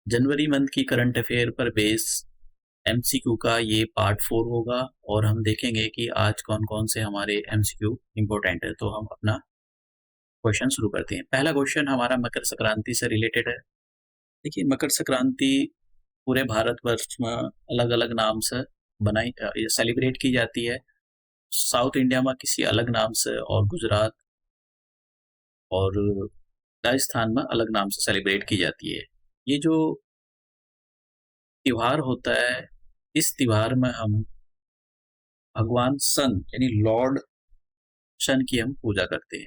जनवरी month की current affair पर base MCQ का ये पार्ट 4 होगा और हम देखेंगे कि आज कौन कौन से हमारे एमसीक्यू इम्पोर्टेंट है। तो हम अपना क्वेश्चन शुरू करते हैं। पहला क्वेश्चन हमारा मकर संक्रांति से रिलेटेड है। देखिए, मकर संक्रांति पूरे भारतवर्ष में अलग अलग नाम से बनाई सेलिब्रेट की जाती है। साउथ इंडिया में किसी अलग नाम से और गुजरात और राजस्थान में अलग नाम से सेलिब्रेट की जाती है। ये जो त्योहार होता है, इस त्योहार में हम भगवान सन यानी लॉर्ड सन की हम पूजा करते हैं।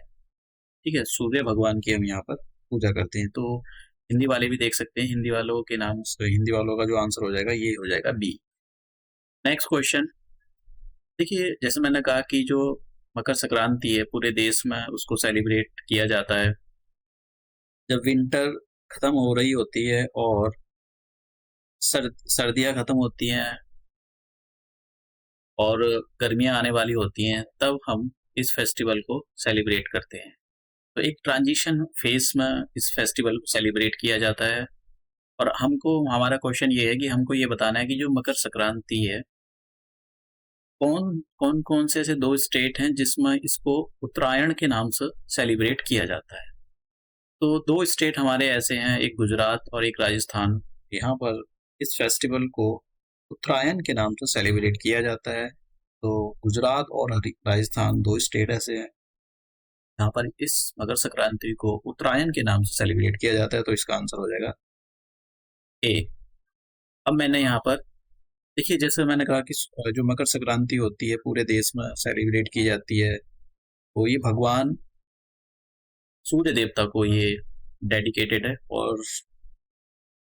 ठीक है, सूर्य भगवान की हम यहाँ पर पूजा करते हैं। तो हिंदी वाले भी देख सकते हैं, हिंदी वालों के नाम से हिंदी वालों का जो आंसर हो जाएगा ये हो जाएगा बी। नेक्स्ट क्वेश्चन, देखिए जैसे मैंने कहा कि जो मकर संक्रांति है पूरे देश में उसको सेलिब्रेट किया जाता है जब विंटर खत्म हो रही होती है और सर्दियां खत्म होती हैं और गर्मियां आने वाली होती हैं, तब हम इस फेस्टिवल को सेलिब्रेट करते हैं। तो एक ट्रांजिशन फेज में इस फेस्टिवल को सेलिब्रेट किया जाता है। और हमको हमारा क्वेश्चन ये है कि हमको ये बताना है कि जो मकर संक्रांति है, कौन से ऐसे दो स्टेट हैं जिसमें इसको उत्तरायण के नाम से सेलिब्रेट किया जाता है। तो दो स्टेट हमारे ऐसे हैं, एक गुजरात और एक राजस्थान। यहाँ पर इस फेस्टिवल को उत्तरायण के नाम से सेलिब्रेट किया जाता है। तो गुजरात और राजस्थान दो स्टेट ऐसे हैं यहाँ पर इस मकर संक्रांति को उत्तरायण के नाम से सेलिब्रेट किया जाता है। तो इसका आंसर हो जाएगा ए। अब मैंने यहाँ पर देखिए, जैसे मैंने कहा कि जो मकर संक्रांति होती है पूरे देश में सेलिब्रेट की जाती है, तो ये भगवान सूर्य देवता को ये डेडिकेटेड है। और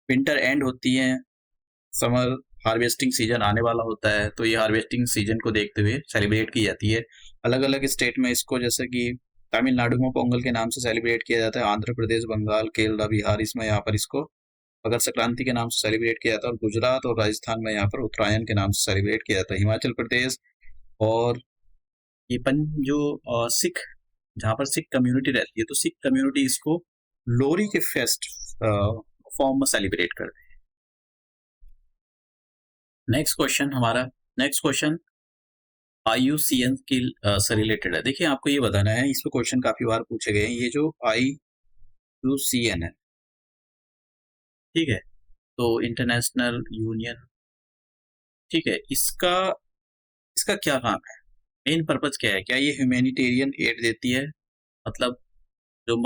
विंटर एंड होती है, समर हार्वेस्टिंग सीजन आने वाला होता है, तो ये हार्वेस्टिंग सीजन को देखते हुए सेलिब्रेट की जाती है। अलग अलग स्टेट में इसको, जैसे कि तमिलनाडु में पोंगल के नाम से सेलिब्रेट किया जाता है, आंध्र प्रदेश, बंगाल, केरला, बिहार, इसमें यहाँ पर इसको मकर संक्रांति के नाम से सेलिब्रेट किया जाता है। और गुजरात और राजस्थान में यहाँ पर उत्तरायण के नाम से सेलिब्रेट किया जाता है। हिमाचल प्रदेश और ये जो सिख, जहाँ पर सिख कम्युनिटी रहती है, तो सिख कम्युनिटी इसको लोहरी के फेस्ट फॉर्म में सेलिब्रेट करते हैं। नेक्स्ट क्वेश्चन IUCN की से रिलेटेड है। देखिए, आपको ये बताना है, इस पे क्वेश्चन काफी बार पूछे गए हैं। ये जो IUCN है, ठीक है, तो इंटरनेशनल यूनियन, ठीक है, इसका इसका क्या काम है, मेन पर्पज क्या है? क्या ये ह्यूमैनिटेरियन एड देती है, मतलब जो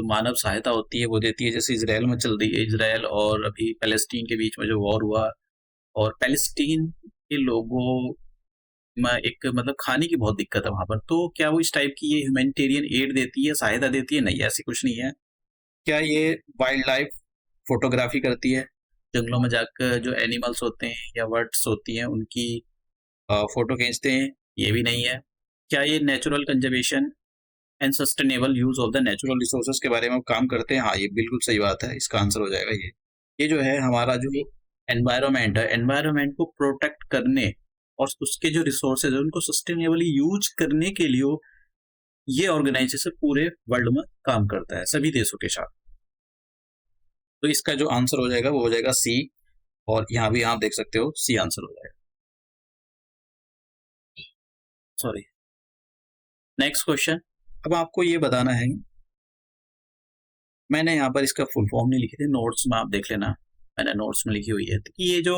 मानव सहायता होती है वो देती है? जैसे इसराइल में चल रही है, इसराइल और अभी पैलेस्टीन के बीच में जो वॉर हुआ, और पैलेस्टीन के लोगों में एक मतलब खाने की बहुत दिक्कत है वहां पर, तो क्या वो इस टाइप की ये ह्यूमैनिटेरियन एड देती है, सहायता देती है? नहीं, ऐसी कुछ नहीं है। क्या ये वाइल्ड लाइफ फोटोग्राफी करती है, जंगलों में जाकर जो एनिमल्स होते हैं या बर्ड्स होती हैं उनकी फोटो खींचते हैं? ये भी नहीं है। क्या ये natural conservation and sustainable use of the natural resources के बारे में काम करते हैं? हाँ, ये बिल्कुल सही बात है, इसका आंसर हो जाएगा ये जो है हमारा जो एनवायरमेंट है, एनवायरमेंट को प्रोटेक्ट करने और उसके जो रिसोर्सेज है उनको सस्टेनेबली यूज करने के लिए ये ऑर्गेनाइजेशन पूरे वर्ल्ड में काम करता है, सभी देशों के साथ। तो इसका जो आंसर हो जाएगा वो हो जाएगा सी। और यहाँ भी आप देख सकते हो सी आंसर हो जाएगा, सॉरी। नेक्स्ट क्वेश्चन, अब आपको ये बताना है, मैंने यहाँ पर इसका फुल फॉर्म नहीं लिखी थी, नोट्स में आप देख लेना, मैंने नोट्स में लिखी हुई है कि ये जो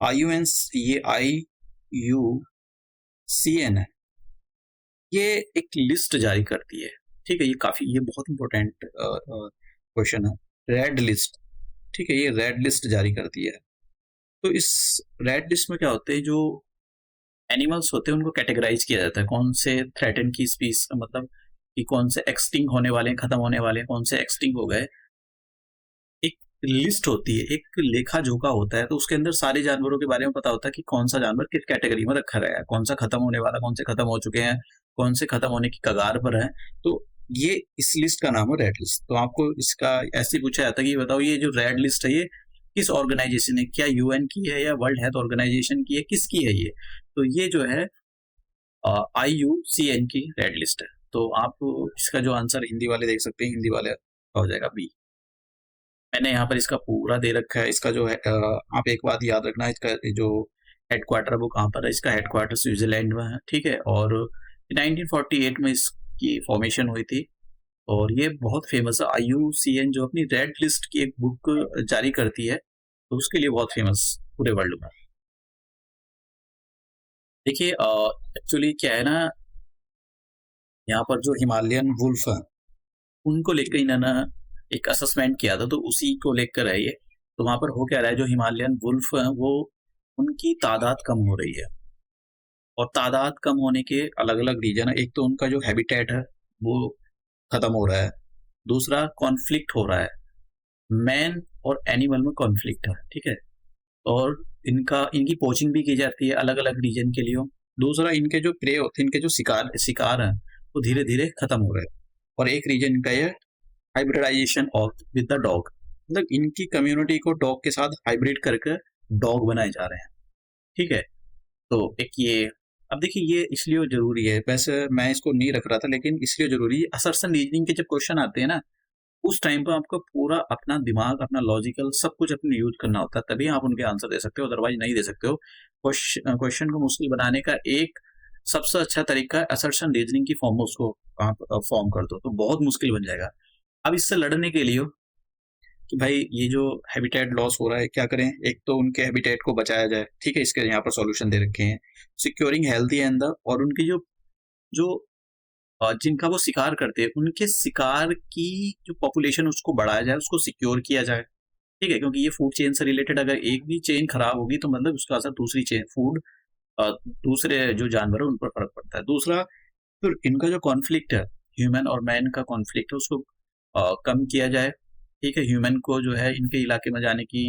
IUCN है, ये एक लिस्ट जारी करती है। ठीक है, ये बहुत इंपॉर्टेंट क्वेश्चन है। रेड लिस्ट, ठीक है, ये रेड लिस्ट जारी करती है। तो इस रेड लिस्ट में क्या होते हैं, जो एनिमल्स होते हैं उनको कैटेगराइज किया जाता है, कौन से थ्रेटन की स्पीस, मतलब कि कौन से एक्सटिंग होने वाले हैं, खत्म होने वाले हैं, कौन से एक्सटिंग हो गए। एक लिस्ट होती है, एक लेखा जोखा होता है, तो उसके अंदर सारे जानवरों के बारे में पता होता है कि कौन सा जानवर किस कैटेगरी में रखा गया है, कौन सा खत्म होने वाला, कौन से खत्म हो चुके हैं, कौन से खत्म होने की कगार पर है। तो ये इस लिस्ट का नाम है रेड लिस्ट। तो आपको इसका ऐसे पूछा जाता है कि बताओ ये जो रेड लिस्ट है ये किस ऑर्गेनाइजेशन है, क्या UN की है या वर्ल्ड हेल्थ ऑर्गेनाइजेशन की है, किसकी है ये? तो ये जो है IUCN की रेड लिस्ट है। तो आप इसका जो आंसर हिंदी वाले देख सकते हैं, हिंदी वाले हो जाएगा बी। मैंने यहाँ पर इसका पूरा दे रखा है। इसका जो है आप एक बात याद रखना, इसका जो हेडक्वार्टर है वो कहाँ पर है। इसका हेडक्वार्टर स्विट्जरलैंड में है, ठीक है। और 1948 में इसकी फॉर्मेशन हुई थी। और ये बहुत फेमस है। IUCN जो अपनी रेड लिस्ट की एक बुक जारी करती है, तो उसके लिए बहुत फेमस पूरे वर्ल्ड में। देखिए एक्चुअली क्या है ना, यहाँ पर जो हिमालयन वुल्फ है उनको लेकर इन्होंने एक असेसमेंट किया था, तो उसी को लेकर है ये। तो वहां पर हो क्या रहा है, जो हिमालयन वुल्फ है वो उनकी तादाद कम हो रही है। और तादाद कम होने के अलग अलग रीजन है। एक तो उनका जो हैबिटेट है वो खत्म हो रहा है। दूसरा कॉन्फ्लिक्ट हो रहा है, मैन और एनिमल में कॉन्फ्लिक्ट है, ठीक है। और इनका इनकी पोचिंग भी की जाती है अलग अलग रीजन के लिए। दूसरा इनके जो प्रे होते हैं, इनके जो शिकार शिकार हैं वो धीरे धीरे खत्म हो रहे हैं। और एक रीजन इनका ये hybridisation of with the dog, मतलब इनकी कम्युनिटी को डॉग के साथ हाइब्रिड करके डॉग बनाए जा रहे हैं, ठीक है। तो एक ये, अब देखिए ये इसलिए जरूरी है, वैसे मैं इसको नहीं रख रहा था लेकिन इसलिए जरूरी है। असर्शन रीजनिंग के जब क्वेश्चन आते हैं ना, उस टाइम पर आपको पूरा अपना दिमाग, अपना लॉजिकल सब कुछ अपने यूज करना होता है, तभी आप उनके आंसर दे सकते हो, अदरवाइज नहीं दे सकते हो। क्वेश्चन को मुश्किल बनाने का एक सबसे अच्छा तरीका है असर्शन रीजनिंग की फॉर्म में उसको आप फॉर्म कर दो, तो बहुत मुश्किल बन जाएगा। अब इससे लड़ने के लिए कि भाई ये जो हैबिटेट लॉस हो रहा है क्या करें, एक तो उनके हैबिटेट को बचाया जाए, ठीक है। इसके यहाँ पर सॉल्यूशन दे रखे हैं, सिक्योरिंग हेल्थी एंड द, और उनकी जो जो जिनका वो शिकार करते हैं उनके शिकार की जो पॉपुलेशन उसको बढ़ाया जाए, उसको सिक्योर किया जाए, ठीक है। क्योंकि ये फूड चेन से रिलेटेड, अगर एक भी चेन खराब होगी तो मतलब उसका असर दूसरी चेन फूड दूसरे जो जानवर है उन पर फर्क पड़ता है। दूसरा, तो इनका जो कॉन्फ्लिक्ट है, ह्यूमन और मैन का कॉन्फ्लिक्ट है, उसको कम किया जाए, ठीक है। ह्यूमन को जो है इनके इलाके में जाने की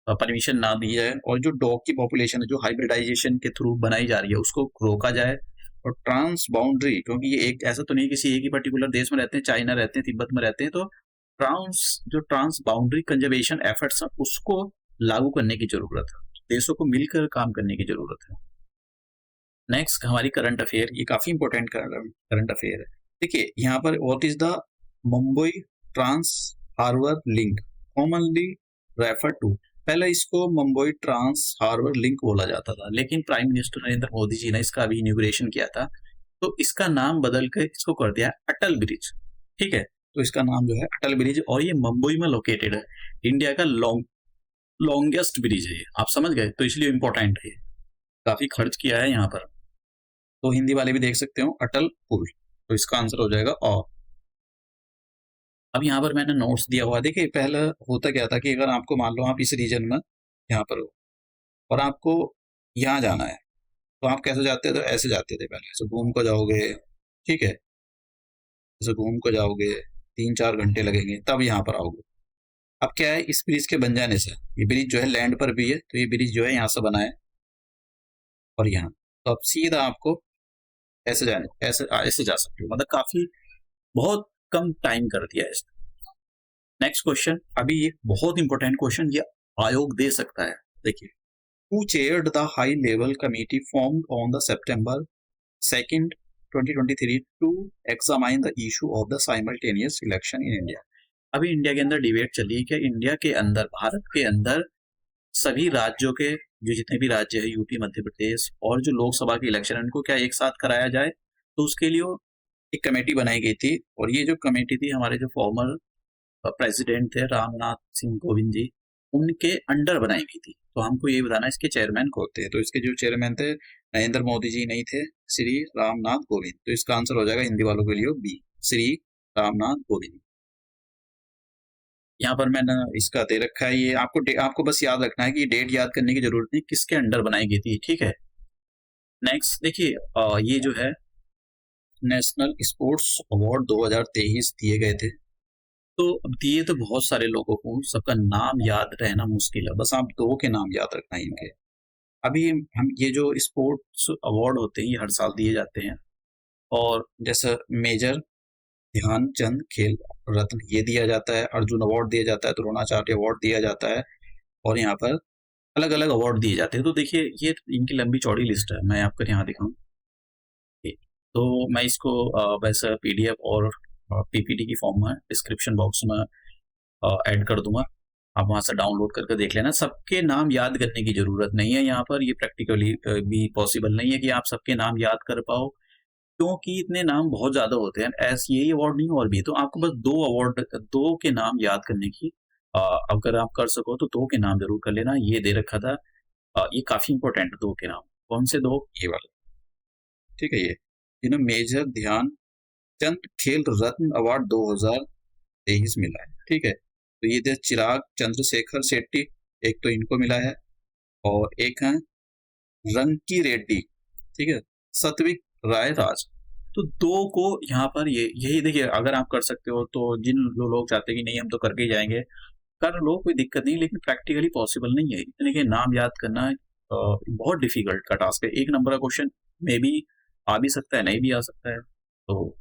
परमिशन ना दी जाए, और जो डॉग की पॉपुलेशन है जो हाइब्रिडाइजेशन के थ्रू बनाई जा रही है उसको रोका जाए। और ट्रांस बाउंड्री, क्योंकि ये एक ऐसा तो नहीं किसी एक ही पर्टिकुलर देश में रहते हैं, चाइना रहते हैं, तिब्बत में रहते हैं, तो ट्रांस बाउंड्री कंजर्वेशन एफर्ट्स है उसको लागू करने की जरूरत है। देशों को मिलकर काम करने की जरूरत है। नेक्स्ट हमारी करंट अफेयर, ये काफी इंपॉर्टेंट करंट अफेयर है। देखिए यहाँ पर what is the Mumbai trans harbour link commonly refer to. पहले इसको मुंबई ट्रांस हार्बर लिंक बोला जाता था, लेकिन प्राइम मिनिस्टर नरेंद्र मोदी जी ने इसका अभी इनॉग्रेशन किया था, तो इसका नाम बदल कर इसको कर दिया अटल ब्रिज, ठीक है। तो इसका नाम जो है अटल ब्रिज, और ये मुंबई में लोकेटेड है। इंडिया का लॉन्गेस्ट ब्रिज है, आप समझ गए, तो इसलिए इंपॉर्टेंट है। काफी खर्च किया है यहाँ पर, तो हिंदी वाले भी देख सकते हो अटल पुल, तो इसका आंसर हो जाएगा और। अब यहाँ पर मैंने नोट्स दिया हुआ है। देखिए पहले होता क्या था कि अगर आपको मान लो आप इस रीजन में यहाँ पर हो और आपको यहाँ जाना है, तो आप कैसे जाते थे, तो ऐसे जाते थे, पहले ऐसे घूम कर जाओगे, ठीक है। ऐसे घूम कर जाओगे, 3-4 घंटे लगेंगे, तब यहाँ पर आओगे। अब क्या है, इस ब्रिज के बन जाने से, ये ब्रिज जो है लैंड पर भी है, तो ये ब्रिज जो है यहाँ से बना है और यहाँ, तो अब सीधा आपको ऐसे जाने, ऐसे ऐसे जा सकते हो, मतलब काफी बहुत कम टाइम कर दिया है इसने। नेक्स्ट क्वेश्चन, अभी ये बहुत इंपॉर्टेंट क्वेश्चन, ये आयोग दे सकता है। देखिए, who chaired the high level committee formed on the September 2nd 2023 to examine the issue of the simultaneous election in India. अभी इंडिया के अंदर डिबेट चली है कि इंडिया के अंदर, भारत के अंदर सभी राज्यों के जो जितने भी राज्य है, यूपी, मध्य प्रदेश, और जो लोकसभा के इलेक्शन है उनको क्या एक साथ कराया जाए। तो उसके लिए एक कमेटी बनाई गई थी, और ये जो कमेटी थी हमारे जो फॉर्मर प्रेसिडेंट थे रामनाथ सिंह कोविंद जी, उनके अंडर बनाई गई थी। तो हमको ये बताना इसके चेयरमैन कौन थे, तो इसके जो चेयरमैन थे नरेंद्र मोदी जी नहीं थे, श्री रामनाथ कोविंद। तो इसका आंसर हो जाएगा हिंदी वालों के लिए बी, श्री रामनाथ कोविंद। यहाँ पर मैंने इसका दे रखा है, ये आपको बस याद रखना है कि डेट याद करने की जरूरत नहीं, किसके अंडर बनाई गई थी, ठीक है। नेक्स्ट देखिए, ये जो है नेशनल स्पोर्ट्स अवार्ड 2023 दिए गए थे। तो अब दिए तो बहुत सारे लोगों को, सबका नाम याद रहना मुश्किल है, बस आप दो के नाम याद रखना है इनके। अभी हम ये जो स्पोर्ट्स अवार्ड होते हैं ये हर साल दिए जाते हैं, और जैसे मेजर ध्यानचंद खेल रत्न ये दिया जाता है, अर्जुन अवार्ड दिया जाता है, द्रोणाचार्य अवार्ड दिया जाता है, और यहाँ पर अलग अलग अवार्ड दिए जाते हैं। तो देखिए ये इनकी लंबी चौड़ी लिस्ट है, मैं आपको यहाँ दिखाऊं। तो मैं इसको वैसे PDF और PPT की फॉर्म में डिस्क्रिप्शन बॉक्स में ऐड कर दूंगा। आप वहाँ से डाउनलोड करके देख लेना। सबके नाम याद करने की ज़रूरत नहीं है यहाँ पर, ये प्रैक्टिकली भी पॉसिबल नहीं है कि आप सबके नाम याद कर पाओ, क्योंकि इतने नाम बहुत ज़्यादा होते हैं। ऐसे यही अवार्ड नहीं और भी है, तो आपको बस 2 के नाम याद करने की अ, अगर आप कर सको तो 2 के नाम ज़रूर कर लेना। ये दे रखा था ये काफ़ी इम्पोर्टेंट है 2 के नाम। कौन से 2? ये वाले, ठीक है ये। इन्हें मेजर ध्यानचंद खेल रत्न अवार्ड 2023 मिला है, ठीक है। तो ये थे चिराग चंद्रशेखर शेट्टी, एक तो इनको मिला है, और एक है रंकी रेड्डी, ठीक है, सत्विक राय राज। तो 2 को यहाँ पर ये यही देखिए, अगर आप कर सकते हो तो जिन जो लोग चाहते हैं कि नहीं हम तो करके ही जाएँगे, कर लो, कोई दिक्कत नहीं, लेकिन प्रैक्टिकली पॉसिबल नहीं है। इतने के नाम याद करना बहुत डिफिकल्ट का टास्क है। 1 नंबर का क्वेश्चन मे बी आ भी सकता है, नहीं भी आ सकता है। तो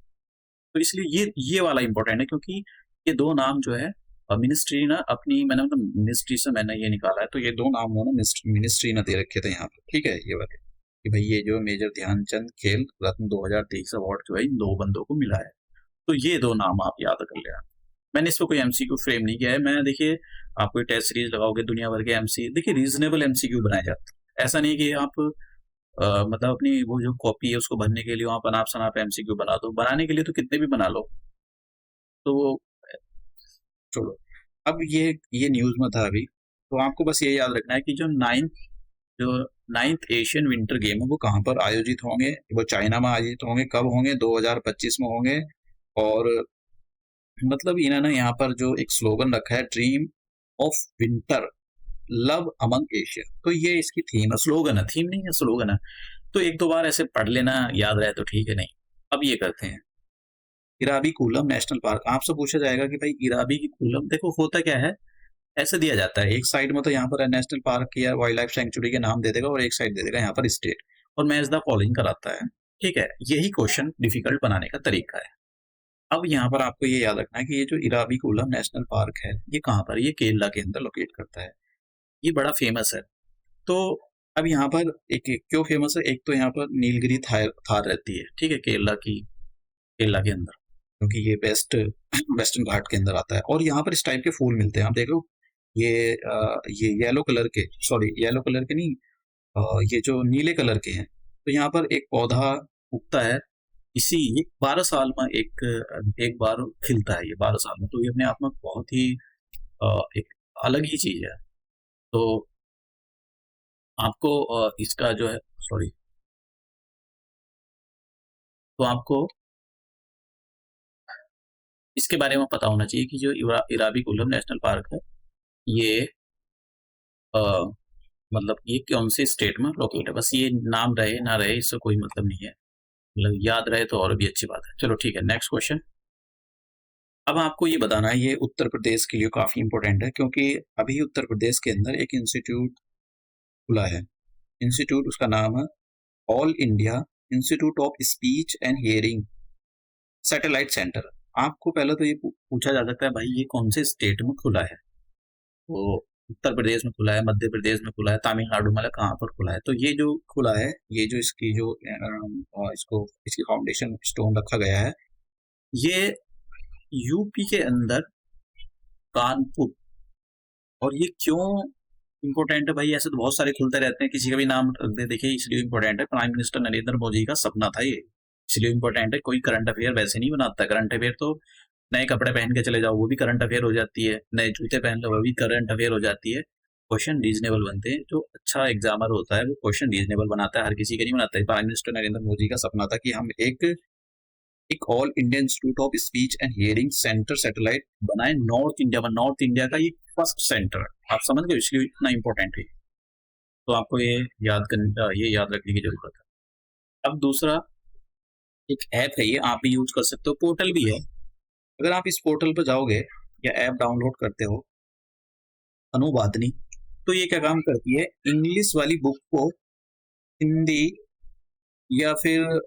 इसलिए ये वाला इम्पोर्टेंट है, क्योंकि ये 2 नाम जो है मिनिस्ट्री ने अपनी, मैंने मतलब मिनिस्ट्री से मैंने ये निकाला है, तो ये 2 नाम उन्होंने मिनिस्ट्री ने दे रखे थे यहाँ पे, ठीक है, ये वाले, कि भाई ये जो मेजर ध्यानचंद खेल रत्न 2023 अवार्ड जो है इन 2 बंदों को मिला है। तो ये 2 नाम आप याद कर लेना। मैंने इसको कोई एमसीक्यू फ्रेम नहीं किया है। मैं देखिए, आप कोई टेस्ट सीरीज लगाओगे दुनिया भर के देखिए रीजनेबल एमसीक्यू बनाए जाते हैं। ऐसा नहीं कि आप मतलब अपनी वो जो कॉपी है उसको भरने के लिए वहाँ पर अनाप शनाप एमसीक्यू बना दो। बनाने के लिए तो कितने भी बना लो। तो वो छोड़ो। अब ये न्यूज़ में था अभी, तो आपको बस ये याद रखना है कि जो 9th एशियन विंटर गेम है वो कहाँ पर आयोजित होंगे। वो चाइना में आयोजित होंगे। कब होंगे? 2025 में होंगे। और मतलब इन्होंने यहाँ पर जो एक स्लोगन रखा है, dream of winter love among Asia. तो ये इसकी थीम है, स्लोगन है, थीम नहीं है, स्लोगन है। तो 1-2 बार ऐसे पढ़ लेना, याद रहे तो ठीक है, नहीं। अब ये करते हैं इराबी कूलम नेशनल पार्क। आपसे पूछा जाएगा कि भाई इराबी की कूलम, देखो होता क्या है, ऐसे दिया जाता है, एक साइड में तो यहाँ पर नेशनल पार्क या वाइल्ड लाइफ सेंचुरी के नाम दे देगा, और एक साइड दे देगा यहाँ पर स्टेट, और मैच द फॉलोइंग कराता है, ठीक है। यही क्वेश्चन डिफिकल्ट बनाने का तरीका है। अब यहाँ पर आपको ये याद रखना है कि ये जो इराबी कूलम नेशनल पार्क है, ये कहाँ पर, ये केरला के अंदर लोकेट करता है। ये बड़ा फेमस है। तो अब यहाँ पर एक क्यों फेमस है, एक तो यहाँ पर नीलगिरी थार रहती है, ठीक है, केरला के अंदर, क्योंकि ये वेस्टर्न घाट के अंदर आता है। और यहाँ पर इस टाइप के फूल मिलते हैं, आप देख लो, ये येलो कलर के, सॉरी येलो कलर के नहीं, ये जो नीले कलर के हैं। तो यहाँ पर एक पौधा उगता है, इसी ये 12 साल में एक बार खिलता है, ये 12 साल में। तो ये अपने आप में बहुत ही एक अलग ही चीज है। तो आपको इसका जो है, सॉरी, तो आपको इसके बारे में पता होना चाहिए कि जो इराबी कुल्लम नेशनल पार्क है, ये अ, मतलब ये कौन से स्टेट में लोकेट है। बस ये नाम रहे ना रहे इससे कोई मतलब नहीं है, मतलब याद रहे तो और भी अच्छी बात है। चलो ठीक है, नेक्स्ट क्वेश्चन। अब आपको ये बताना है, ये उत्तर प्रदेश के लिए काफी इंपॉर्टेंट है, क्योंकि अभी उत्तर प्रदेश के अंदर एक इंस्टीट्यूट खुला है। इंस्टीट्यूट, उसका नाम है all India institute of speech and hearing satellite centre. आपको पहले तो ये पूछा जा सकता है, भाई ये कौन से स्टेट में खुला है? तो उत्तर प्रदेश में खुला है, मध्य प्रदेश में खुला है, तमिलनाडु में, कहाँ पर खुला है? तो ये जो खुला है, ये जो इसकी जो इसकी फाउंडेशन स्टोन रखा गया है, ये यूपी के अंदर कानपुर। और ये क्यों इंपॉर्टेंट है भाई? ऐसे तो बहुत सारे खुलते रहते हैं, किसी का भी नाम रख दे, देखिए इसलिए इंपॉर्टेंट है। प्राइम मिनिस्टर नरेंद्र मोदी का सपना था ये, इसलिए इंपॉर्टेंट है। कोई करंट अफेयर वैसे नहीं बनाता। करंट अफेयर तो नए कपड़े पहन के चले जाओ वो भी करंट अफेयर हो जाती है, नए जूते पहन लो वो भी करंट अफेयर हो जाती है। क्वेश्चन रीजनेबल बनते हैं, जो अच्छा एग्जामर होता है वो क्वेश्चन रीजनेबल बनाता है, हर किसी का नहीं बनाता है। प्राइम मिनिस्टर नरेंद्र मोदी का सपना था कि हम एक all India institute of speech and hearing centre satellite बनाए नॉर्थ इंडिया में। नॉर्थ इंडिया का ये फर्स्ट सेंटर है, आप समझ गए, इसलिए इतना इंपॉर्टेंट है। तो आपको ये याद रखने की जरूरत है। अब दूसरा एक ऐप है, ये आप भी यूज कर सकते हो, पोर्टल भी है। अगर आप इस पोर्टल पर जाओगे या ऐप डाउनलोड करते हो, अनुवादनी, तो ये क्या काम करती है, इंग्लिश वाली बुक को हिंदी या फिर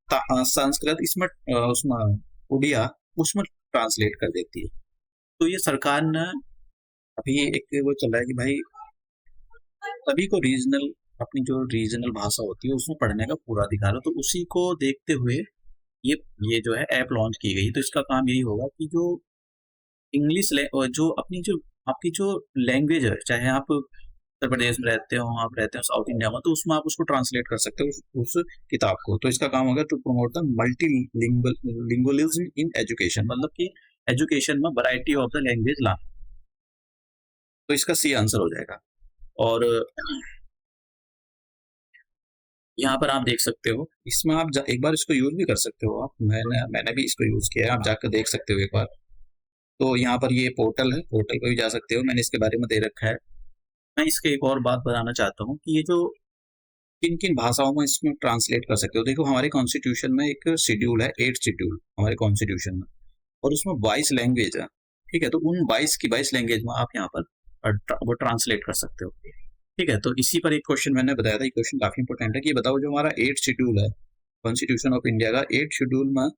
संस्कृत, इसमें उसमें उड़िया, उसमें ट्रांसलेट कर देती है। तो ये सरकार ने अभी एक वो चला है कि भाई सभी को रीजनल, अपनी जो रीजनल भाषा होती है उसमें पढ़ने का पूरा अधिकार है। तो उसी को देखते हुए ये ये जो है ऐप लॉन्च की गई। तो इसका काम यही होगा कि जो जो अपनी जो आपकी जो लैंग्वेज है, चाहे आप उत्तर प्रदेश में रहते हो, आप रहते हो साउथ इंडिया में, तो उसमें आप उसको ट्रांसलेट कर सकते हो उस किताब को। तो इसका काम होगा to promote the multilingualism in education, मतलब कि एजुकेशन में वैरायटी ऑफ द लैंग्वेज लाना। तो इसका सी आंसर हो जाएगा। और यहाँ पर आप देख सकते हो, इसमें आप एक बार इसको यूज भी कर सकते हो आप। मैंने भी इसको यूज किया है, आप जाकर देख सकते हो एक बार। तो यहाँ पर ये पोर्टल है, पोर्टल पर भी जा सकते हो, मैंने इसके बारे में दे रखा है। मैं इसके एक और बात बताना चाहता हूँ कि ये जो किन किन भाषाओं में इसमें ट्रांसलेट कर सकते हो। देखो हमारे कॉन्स्टिट्यूशन में एक शेड्यूल है, 8 शेड्यूल हमारे कॉन्स्टिट्यूशन में, और उसमें 22 लैंग्वेज है। ठीक है, तो उन 22 की 22 लैंग्वेज में आप यहाँ पर वो ट्रांसलेट कर सकते हो। ठीक है, तो इसी पर एक क्वेश्चन मैंने बताया था, ये क्वेश्चन काफी इंपॉर्टेंट है कि ये बताओ जो हमारा 8 शेड्यूल है कॉन्स्टिट्यूशन ऑफ इंडिया का, 8 शेड्यूल में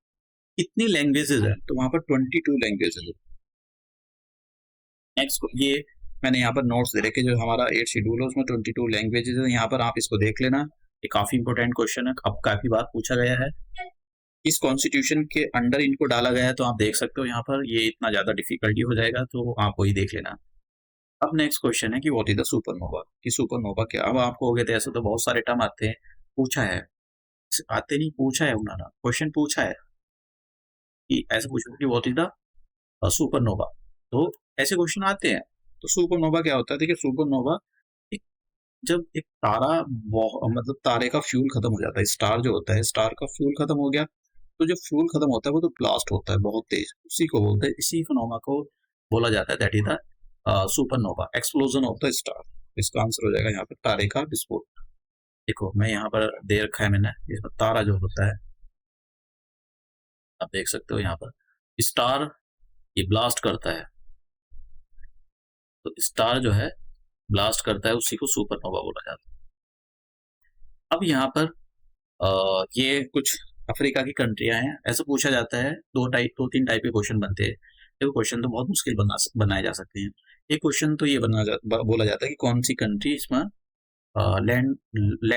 कितनी लैंग्वेजेस है? तो वहां पर 22 लैंग्वेजेस है। नेक्स्ट, ये मैंने यहाँ पर नोट्स दे रखे, जो हमारा 8 शेड्यूल है उसमें 22 लैंग्वेजेस है। यहाँ पर आप इसको देख लेना, ये काफी इंपॉर्टेंट क्वेश्चन है, अब काफी बार पूछा गया है। इस कॉन्स्टिट्यूशन के अंडर इनको डाला गया है, तो आप देख सकते हो यहाँ पर, ये इतना ज्यादा डिफिकल्टी हो जाएगा, तो आप वही देख लेना। अब नेक्स्ट क्वेश्चन है कि व्हाट इज द सुपरनोवा, कि सुपरनोवा क्या। अब आपको हो गए थे, ऐसे तो बहुत सारे टर्म आते हैं, पूछा है, आते नहीं, पूछा है उन्होंने क्वेश्चन पूछा है कि ऐसे पूछो कि व्हाट इज द सुपरनोवा, तो ऐसे क्वेश्चन आते हैं। तो सुपरनोवा क्या होता है? देखिए सुपरनोवा एक, जब एक तारा मतलब तारे का फ्यूल खत्म हो जाता है, स्टार जो होता है, स्टार का फ्यूल खत्म हो गया, तो जो फ्यूल खत्म होता है वो तो ब्लास्ट होता है बहुत तेज, उसी को बोलते हैं, इसी फिनोमेना को बोला जाता है, that is the supernova, explosion of the star. इसका आंसर हो जाएगा यहाँ पर तारे का विस्फोट। देखो मैं यहाँ पर दे रखा है मैंने, इसमें तारा जो होता है, आप देख सकते हो यहाँ पर स्टार ये ब्लास्ट करता है, तो स्टार जो है ब्लास्ट करता है, उसी को सुपरनोवा बोला जाता है। अब यहाँ पर ये कुछ अफ्रीका की कंट्रियां हैं, ऐसा पूछा जाता है, दो तीन टाइप के क्वेश्चन बनते हैं। देखो क्वेश्चन तो बहुत मुश्किल बनाए जा सकते हैं। एक क्वेश्चन तो ये बोला जाता है कि कौन सी कंट्री इसमें लैंड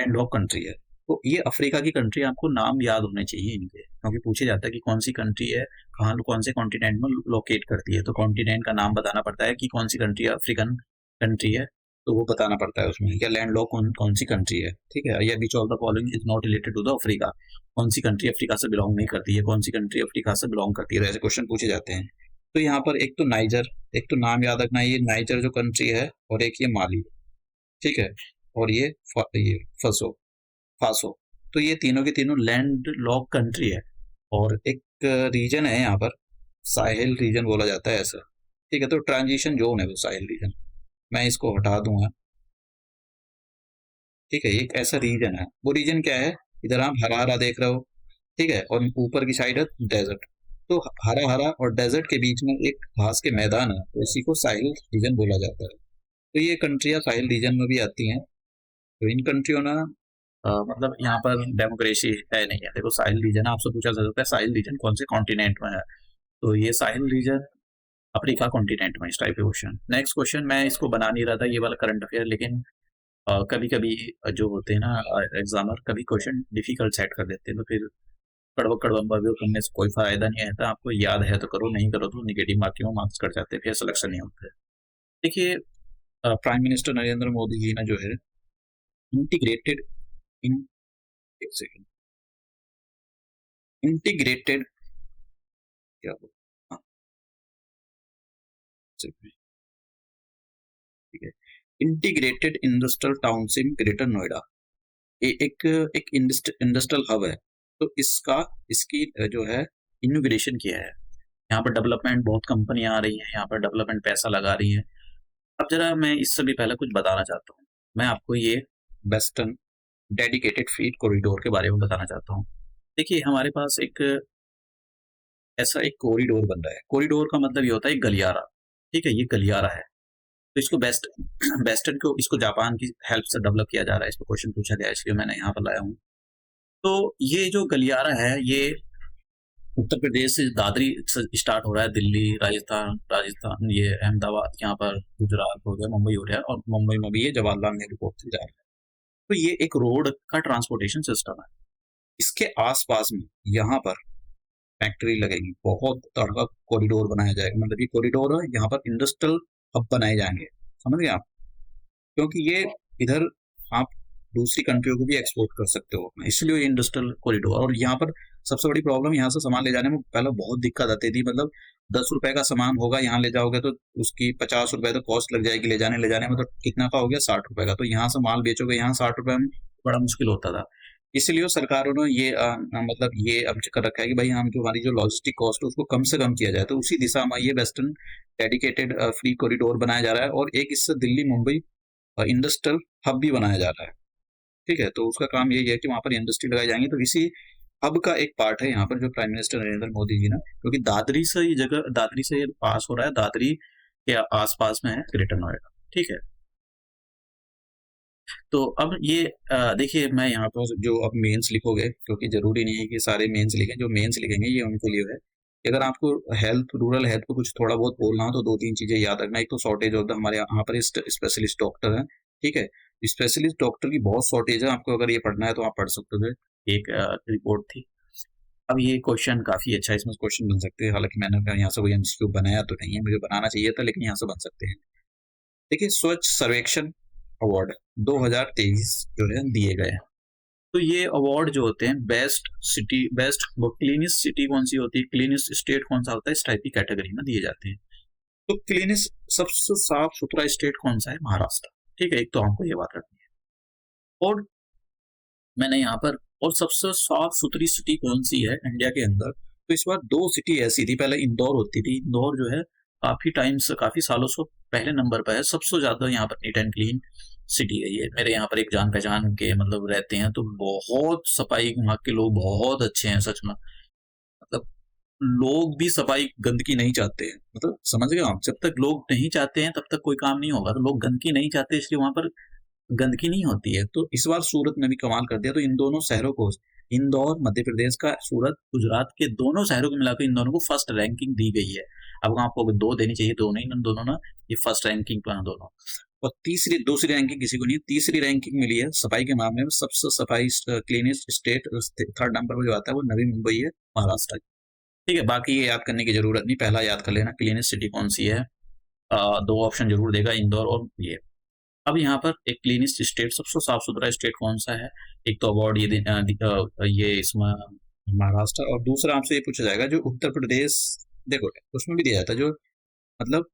लॉक कंट्री है। तो ये अफ्रीका की कंट्री, आपको नाम याद होने चाहिए इनके, क्योंकि पूछे जाता है कि कौन सी कंट्री है, कहाँ कौन से कॉन्टिनेंट में लोकेट करती है, तो कॉन्टिनेंट का नाम बताना पड़ता है कि कौन सी कंट्री अफ्रीकन कंट्री है, तो वो बताना पड़ता है उसमें, या लैंड लॉक कौन सी कंट्री है। ठीक है, या which of the following is not related to the Africa, कौन सी कंट्री अफ्रीका से बिलोंग नहीं करती है, कौन सी कंट्री अफ्रीका से बिलोंग करती है, तो ऐसे क्वेश्चन पूछे जाते हैं। तो यहाँ पर एक तो नाइजर, एक तो नाम याद रखना, ये नाइजर जो कंट्री है, और एक ये माली, ठीक है, और ये फसो फासो। तो ये तीनों के तीनों लैंड लॉक कंट्री है, और एक रीजन है यहाँ पर, साहिल रीजन बोला जाता है ऐसा। ठीक है, तो ट्रांजिशन जोन है वो साहिल रीजन, मैं इसको हटा दूंगा। ठीक है, एक ऐसा रीजन है, वो रीजन क्या है, इधर आप हरा हरा देख रहे हो, ठीक है, और ऊपर की साइड है डेजर्ट। तो हरा हरा और डेजर्ट के बीच में एक घास के मैदान है, तो इसी को साहिल रीजन बोला जाता है। तो ये कंट्रियां साहिल रीजन में भी आती हैं। तो इन कंट्रियों ना मतलब यहाँ पर डेमोक्रेसी है नहीं है। देखो साहिल रीजन आपसे पूछा जा सकता है, साहिल रीजन कौन से कॉन्टिनेंट में है, तो ये साहिल रीजन अफ्रीका कॉन्टिनेंट में, इस टाइप के क्वेश्चन। नेक्स्ट क्वेश्चन, मैं इसको बना नहीं रहा था ये वाला करंट अफेयर, लेकिन कभी कभी जो होते हैं ना एग्जामर, कभी क्वेश्चन डिफिकल्ट सेट कर देते हैं, तो फिर कड़वा कड़वा भी करने से कोई फायदा नहीं है। आपको याद है तो करो, नहीं करो तो निगेटिव मार्किंग में मार्क्स कट जाते हैं, फिर सिलेक्शन नहीं होते। देखिए प्राइम मिनिस्टर नरेंद्र मोदी जी ने जो है इंटीग्रेटेड इन एक सेकेंड इंटीग्रेटेड क्या हाँ, ठीक है, integrated industrial township greater Noida, ये एक इंडस्ट्रियल हब है। तो इसकी जो है इनोग्रेशन किया है। यहाँ पर डेवलपमेंट, बहुत कंपनियां आ रही हैं यहाँ पर, डेवलपमेंट पैसा लगा रही हैं। अब जरा मैं इससे भी पहले कुछ बताना चाहता हूँ, मैं आपको ये वेस्टर्न डेडिकेटेड फ्रीट कॉरिडोर के बारे में बताना चाहता हूँ। देखिए हमारे पास एक ऐसा एक कॉरिडोर बन रहा है, कॉरिडोर का मतलब ये होता है गलियारा। ठीक है, ये गलियारा है, तो इसको वेस्टर्न को, इसको जापान की हेल्प से डेवलप किया जा रहा है। इसको क्वेश्चन पूछा गया, इसलिए मैंने यहाँ पर लाया हूँ। तो ये जो गलियारा है, ये उत्तर प्रदेश से दादरी से स्टार्ट हो रहा है, दिल्ली, राजस्थान, ये अहमदाबाद, यहाँ पर गुजरात हो गया, मुंबई हो रहा है, और मुंबई में भी ये जवाहरलाल नेहरू पोर्ट से जा रहा है। तो ये एक रोड का ट्रांसपोर्टेशन सिस्टम है। इसके आसपास में यहाँ पर फैक्ट्री लगेगी, बहुत तगड़ा कॉरिडोर बनाया जाएगा, मतलब ये कॉरिडोर है, यहाँ पर इंडस्ट्रियल हब बनाए जाएंगे, समझ गए आप? क्योंकि ये इधर आप दूसरी कंट्रियों को भी एक्सपोर्ट कर सकते हो अपना, इसलिए ये इंडस्ट्रियल कॉरिडोर। और यहाँ पर सबसे बड़ी प्रॉब्लम, यहाँ से सामान ले जाने में पहले बहुत दिक्कत आती थी, मतलब 10 रुपए का सामान होगा, यहाँ ले जाओगे तो उसकी 50 रुपए तो कॉस्ट लग जाएगी, ले जाने में तो कितना का हो गया, 60 रुपए का। तो यहाँ से माल बेचोगे यहाँ 60 रुपए में, बड़ा मुश्किल होता था। इसलिए सरकारों ने ये मतलब ये अब कर रखा है कि भाई हम जो हमारी जो लॉजिस्टिक कॉस्ट है उसको कम से कम किया जाए, तो उसी दिशा में ये वेस्टर्न डेडिकेटेड फ्री कॉरिडोर बनाया जा रहा है। और एक इससे दिल्ली मुंबई इंडस्ट्रियल हब भी बनाया जा रहा है, ठीक है? तो उसका काम यही है कि वहाँ पर इंडस्ट्री लगाई जाएंगी। तो इसी हब का एक पार्ट है यहाँ पर जो प्राइम मिनिस्टर नरेंद्र मोदी जी ने, क्योंकि दादरी से ये पास हो रहा है, दादरी के आसपास में है ग्रेटर नोएडा, ठीक है? तो अब ये देखिए, मैं यहाँ पर जो अब मेंस लिखोगे, क्योंकि जरूरी नहीं है कि सारे मेंस लिखें, जो मेंस लिखेंगे ये उनके लिए है कि अगर आपको हेल्थ, रूरल हेल्थ को कुछ थोड़ा बहुत बोलना हो तो 2-3 चीजें याद रखना। एक तो शॉर्टेज ऑफ द, हमारे यहाँ पर स्पेशलिस्ट डॉक्टर है, ठीक है? स्पेशलिस्ट डॉक्टर की बहुत शॉर्टेज है, आपको अगर ये पढ़ना है तो आप पढ़ सकते हो। एक रिपोर्ट थी। अब ये क्वेश्चन काफी अच्छा है, इसमें क्वेश्चन बन सकते हैं, हालांकि मैंने यहाँ से कोई एमसीक्यू बनाया तो नहीं है, मुझे बनाना चाहिए था, लेकिन यहाँ से बन सकते हैं। देखिए, स्वच्छ सर्वेक्षण अवार्ड 2023 जो है दिए गए हैं। तो ये अवार्ड जो होते हैं, best city, best cleanest city कौन सी होती है, क्लीनेस्ट स्टेट कौन सा होता है, इस टाइप की कैटेगरी में दिए जाते हैं। तो क्लीनेस्ट, सबसे साफ सुथरा स्टेट कौन सा है, महाराष्ट्र, ठीक है? एक तो हमको ये बात रखनी है। और मैंने यहाँ पर, और सबसे साफ सुथरी सिटी कौन सी है इंडिया के अंदर, तो इस बार 2 सिटी ऐसी थी। पहले इंदौर होती थी, इंदौर जो है काफी सालों से पहले नंबर पर है, सबसे ज्यादा यहाँ पर नीट एंड क्लीन सिटी है ये। मेरे यहाँ पर एक जान पहचान के मतलब रहते हैं, तो बहुत सफाई, वहाँ के लोग बहुत अच्छे हैं सच में, मतलब लोग भी सफाई, गंदगी नहीं चाहते हैं, मतलब समझ गए आप? जब तक लोग नहीं चाहते हैं तब तक कोई काम नहीं होगा। तो लोग गंदगी नहीं चाहते, इसलिए वहां पर गंदगी नहीं होती है। तो इस बार सूरत में भी कमाल कर दिया। तो इन दोनों शहरों को, इंदौर मध्य प्रदेश का, सूरत गुजरात के, दोनों शहरों को मिलाकर इन दोनों को फर्स्ट रैंकिंग दी गई है। अब आपको 2 देनी चाहिए, 2 नहीं, दोनों ना, ये फर्स्ट रैंकिंग पर दोनों। और दूसरी रैंकिंग किसी को नहीं, तीसरी रैंकिंग मिली है सफाई के मामले में, सबसे सफाई क्लीनेस्ट स्टेट, थर्ड नंबर पर जो आता है वो नवी मुंबई है, महाराष्ट्र। ठीक है, बाकी ये याद करने की जरूरत नहीं, पहला याद कर लेना क्लीनेस्ट सिटी कौन सी है। 2 ऑप्शन जरूर देगा, इंदौर और ये। अब यहाँ पर एक क्लीनेस्ट स्टेट, सबसे साफ सुथरा स्टेट कौन सा है, एक तो अवार्ड ये इसमें महाराष्ट्र, और दूसरा आपसे ये पूछा जाएगा जो उत्तर प्रदेश, देखो उसमें भी दिया जाता है जो, मतलब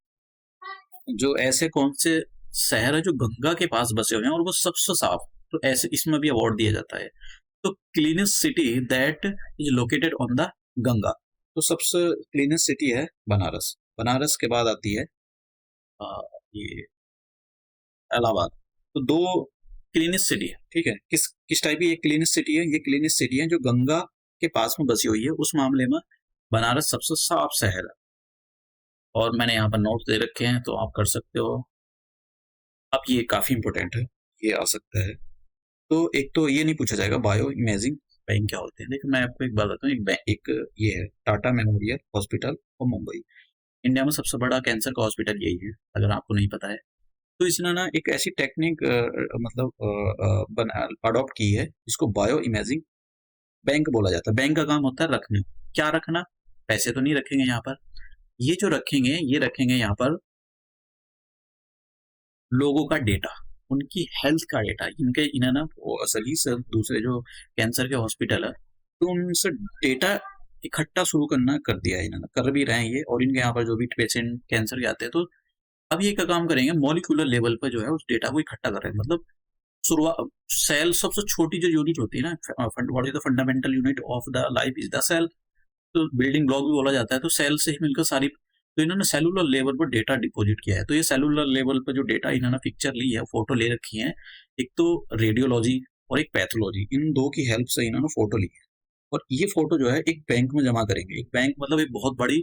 जो ऐसे कौन से शहर है जो गंगा के पास बसे हुए हैं और वो सबसे साफ, तो ऐसे इसमें भी अवार्ड दिया जाता है। तो cleanest city that is located on the Ganga, तो सबसे क्लीनेस्ट सिटी है बनारस। बनारस के बाद आती है ये इलाहाबाद। तो 2 क्लीनेस्ट सिटी है, ठीक है? किस टाइप की ये क्लीनेस्ट सिटी है? ये क्लीनेस्ट सिटी है जो गंगा के पास में बसी हुई है, उस मामले में बनारस सबसे साफ शहर है। और मैंने यहाँ पर नोट्स दे रखे हैं, तो आप कर सकते हो। अब ये काफी इंपॉर्टेंट है, ये आ सकता है। तो एक तो ये नहीं पूछा जाएगा बायो इमेजिंग बैंक क्या होते हैं। देखो मैं आपको एक बात बताता हूँ, एक ये है टाटा मेमोरियल हॉस्पिटल और मुंबई, इंडिया में सबसे बड़ा कैंसर का हॉस्पिटल यही है, अगर आपको नहीं पता है। तो इसने ना एक ऐसी टेक्निक मतलब अडॉप्ट की है जिसको बायो इमेजिंग बैंक बोला जाता है। बैंक का काम होता है रखना, क्या रखना, पैसे तो नहीं रखेंगे यहाँ पर, ये जो रखेंगे ये रखेंगे यहाँ पर लोगों का डेटा, उनकी हेल्थ का डेटा। इन्हें ना सभी से दूसरे जो कैंसर के हॉस्पिटल है, तो उनसे डेटा इकट्ठा शुरू करना कर दिया है इन्होंने, कर भी रहे हैं ये। और इनके यहाँ पर जो भी पेशेंट कैंसर के आते हैं, तो अब ये क्या काम करेंगे, मॉलिक्यूलर लेवल पर जो है उस डेटा को इकट्ठा कर रहे हैं। मतलब शुरुआत, सेल सबसे छोटी जो यूनिट होती है ना, what is the fundamental unit of the life is the cell, तो बिल्डिंग ब्लॉक भी बोला जाता है। तो सेल से ही मिलकर सारी, तो इन्होंने सेलुलर लेवल पर डेटा डिपॉजिट किया है। तो ये सेलुलर लेवल पर जो डेटा इन्होंने पिक्चर ली है, फोटो ले रखी है, एक तो रेडियोलॉजी और एक पैथोलॉजी, इन 2 की हेल्प से इन्होंने फोटो ली है। और ये फोटो जो है एक बैंक में जमा करेंगे। एक बैंक मतलब एक बहुत बड़ी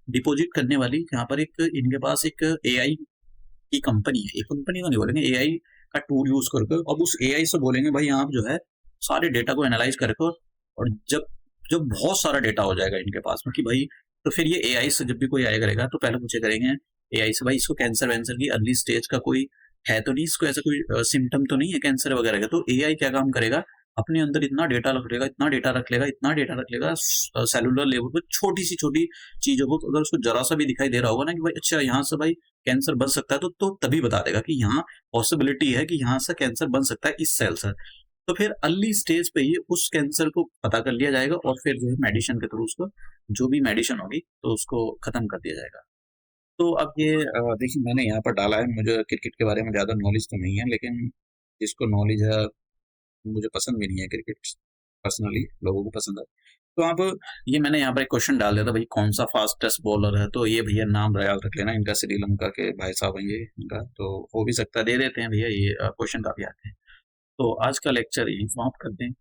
डिपॉजिट करने वाली, यहाँ पर एक इनके पास एक एआई की कंपनी है, एक कंपनी तो नहीं बोलेंगे, एआई का टूल यूज करके। अब उस एआई से बोलेंगे भाई आप जो है सारे डेटा को एनालाइज करके, और जब जब बहुत सारा डेटा हो जाएगा इनके पास में कि भाई, तो फिर ये एआई से जब भी कोई आया करेगा तो पहले पूछे करेंगे एआई से, भाई इसको कैंसर वैंसर की अर्ली स्टेज का कोई है तो नहीं, इसको ऐसा कोई सिम्टम तो नहीं है कैंसर वगैरह का। तो एआई क्या काम करेगा, अपने अंदर इतना डेटा रख लेगा, इतना डेटा रख लेगा, इतना डेटा रख लेगा, सेलुलर लेवल पे छोटी-सी छोटी चीज़ों को अगर उसको ज़रा-सा भी दिखाई दे रहा होगा ना कि भाई अच्छा यहाँ से भाई कैंसर बन सकता है, तो तभी बता देगा कि यहाँ पॉसिबिलिटी है कि यहाँ से कैंसर बन सकता है इस सेल से। तो फिर अर्ली स्टेज पे ही उस कैंसर को पता कर लिया जाएगा और फिर जो है मेडिसिन के थ्रू उसको जो भी मेडिसिन होगी तो उसको खत्म कर दिया जाएगा। तो अब ये देखिए मैंने यहाँ पर डाला है, मुझे क्रिकेट के बारे में ज़्यादा नॉलेज तो नहीं है, लेकिन जिसको नॉलेज है, मुझे पसंद भी नहीं है क्रिकेट पर्सनली, लोगों को पसंद है। तो आप ये मैंने यहाँ पर एक क्वेश्चन डाल दिया था भाई कौन सा फास्टेस्ट बॉलर है, तो ये भैया नाम याद रख लेना इनका, श्रीलंका के भाई साहब हैं ये इनका, तो हो भी सकता है दे देते हैं भैया, ये क्वेश्चन काफ़ी आते हैं। तो आज का लेक्चर यहीं समाप्त करते हैं।